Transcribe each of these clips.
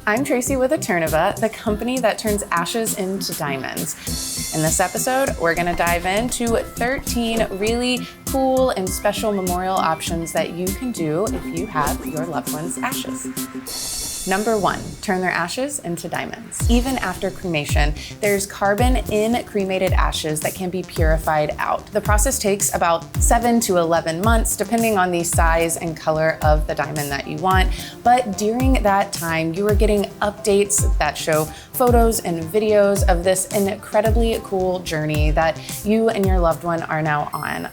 I'm Tracy with Eterneva, the company that turns ashes into diamonds. In this episode, we're gonna dive into 13 really cool and special memorial options that you can do if you have your loved one's ashes. Number 1, turn their ashes into diamonds. Even after cremation, there's carbon in cremated ashes that can be purified out. The process takes about 7 to 11 months, depending on the size and color of the diamond that you want. But during that time, you are getting updates that show photos and videos of this incredibly cool journey that you and your loved one are now on.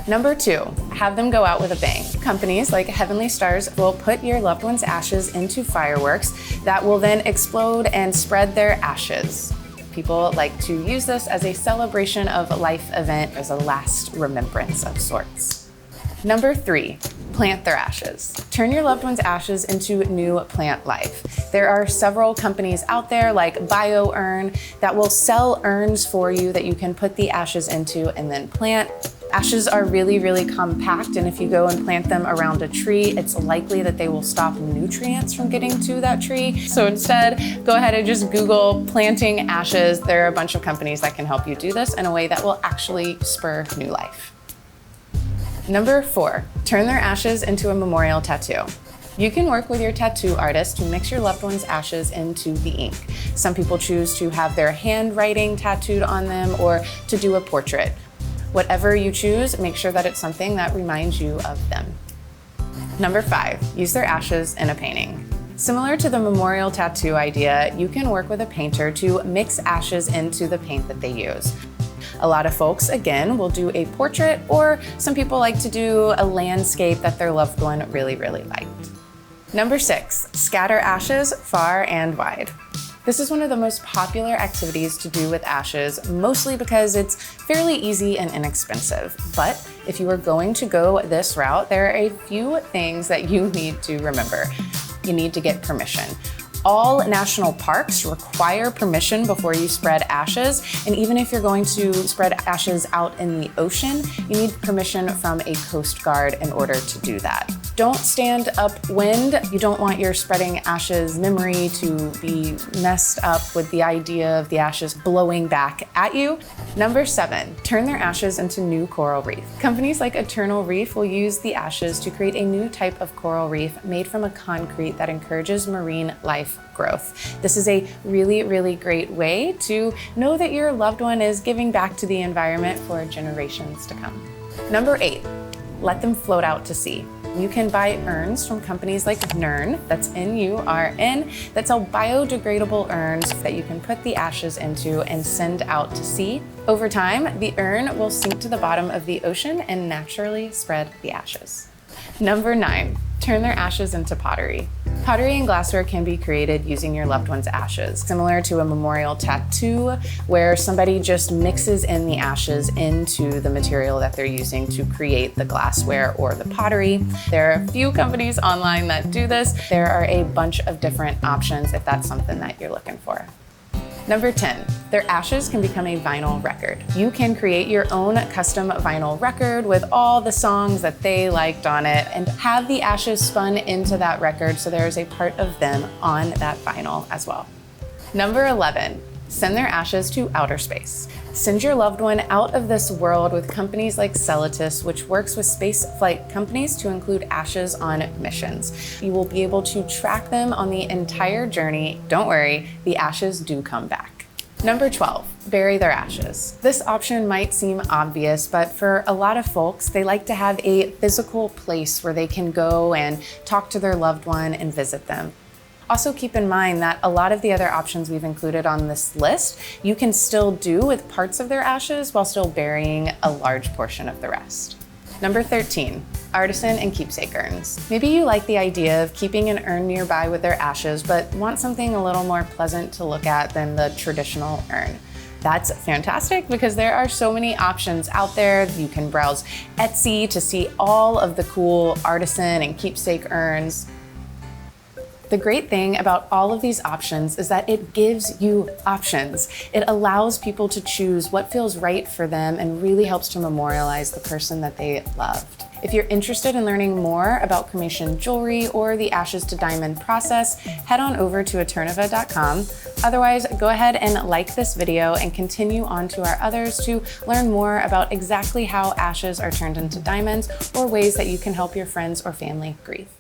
Number 2, have them go out with a bang. Companies like Heavenly Stars will put your loved one's ashes into fireworks that will then explode and spread their ashes. People like to use this as a celebration of life event, as a last remembrance of sorts. Number 3, plant their ashes. Turn your loved one's ashes into new plant life. There are several companies out there like Urns that will sell urns for you that you can put the ashes into and then plant. Ashes are really, really compact, and if you go and plant them around a tree, it's likely that they will stop nutrients from getting to that tree. So instead, go ahead and just Google planting ashes. There are a bunch of companies that can help you do this in a way that will actually spur new life. Number 4, turn their ashes into a memorial tattoo. You can work with your tattoo artist to mix your loved one's ashes into the ink. Some people choose to have their handwriting tattooed on them or to do a portrait. Whatever you choose, make sure that it's something that reminds you of them. Number 5, use their ashes in a painting. Similar to the memorial tattoo idea, you can work with a painter to mix ashes into the paint that they use. A lot of folks, again, will do a portrait, or some people like to do a landscape that their loved one really, really liked. Number 6, scatter ashes far and wide. This is one of the most popular activities to do with ashes, mostly because it's fairly easy and inexpensive. But if you are going to go this route, there are a few things that you need to remember. You need to get permission. All national parks require permission before you spread ashes, and even if you're going to spread ashes out in the ocean, you need permission from a Coast Guard in order to do that. Don't stand upwind. You don't want your spreading ashes memory to be messed up with the idea of the ashes blowing back at you. Number 7, turn their ashes into new coral reef. Companies like Reef will use the ashes to create a new type of coral reef made from a concrete that encourages marine life growth. This is a really, really great way to know that your loved one is giving back to the environment for generations to come. Number 8, let them float out to sea. You can buy urns from companies like Urns, that's N-U-R-N, that sell biodegradable urns that you can put the ashes into and send out to sea. Over time, the urn will sink to the bottom of the ocean and naturally spread the ashes. Number 9, turn their ashes into pottery. Pottery and glassware can be created using your loved one's ashes, similar to a memorial tattoo where somebody just mixes in the ashes into the material that they're using to create the glassware or the pottery. There are a few companies online that do this. There are a bunch of different options if that's something that you're looking for. Number 10, their ashes can become a vinyl record. You can create your own custom vinyl record with all the songs that they liked on it and have the ashes spun into that record so there's a part of them on that vinyl as well. Number 11, send their ashes to outer space. Send your loved one out of this world with companies like Celotis, which works with space flight companies to include ashes on missions. You will be able to track them on the entire journey. Don't worry, the ashes do come back. Number 12, bury their ashes. This option might seem obvious, but for a lot of folks, they like to have a physical place where they can go and talk to their loved one and visit them. Also keep in mind that a lot of the other options we've included on this list, you can still do with parts of their ashes while still burying a large portion of the rest. Number 13, Artisan and Keepsake urns. Maybe you like the idea of keeping an urn nearby with their ashes, but want something a little more pleasant to look at than the traditional urn. That's fantastic because there are so many options out there. You can browse Etsy to see all of the cool Artisan and Keepsake urns. The great thing about all of these options is that it gives you options. It allows people to choose what feels right for them and really helps to memorialize the person that they loved. If you're interested in learning more about cremation jewelry or the ashes to diamond process, head on over to Eterneva.com. Otherwise, go ahead and like this video and continue on to our others to learn more about exactly how ashes are turned into diamonds or ways that you can help your friends or family grieve.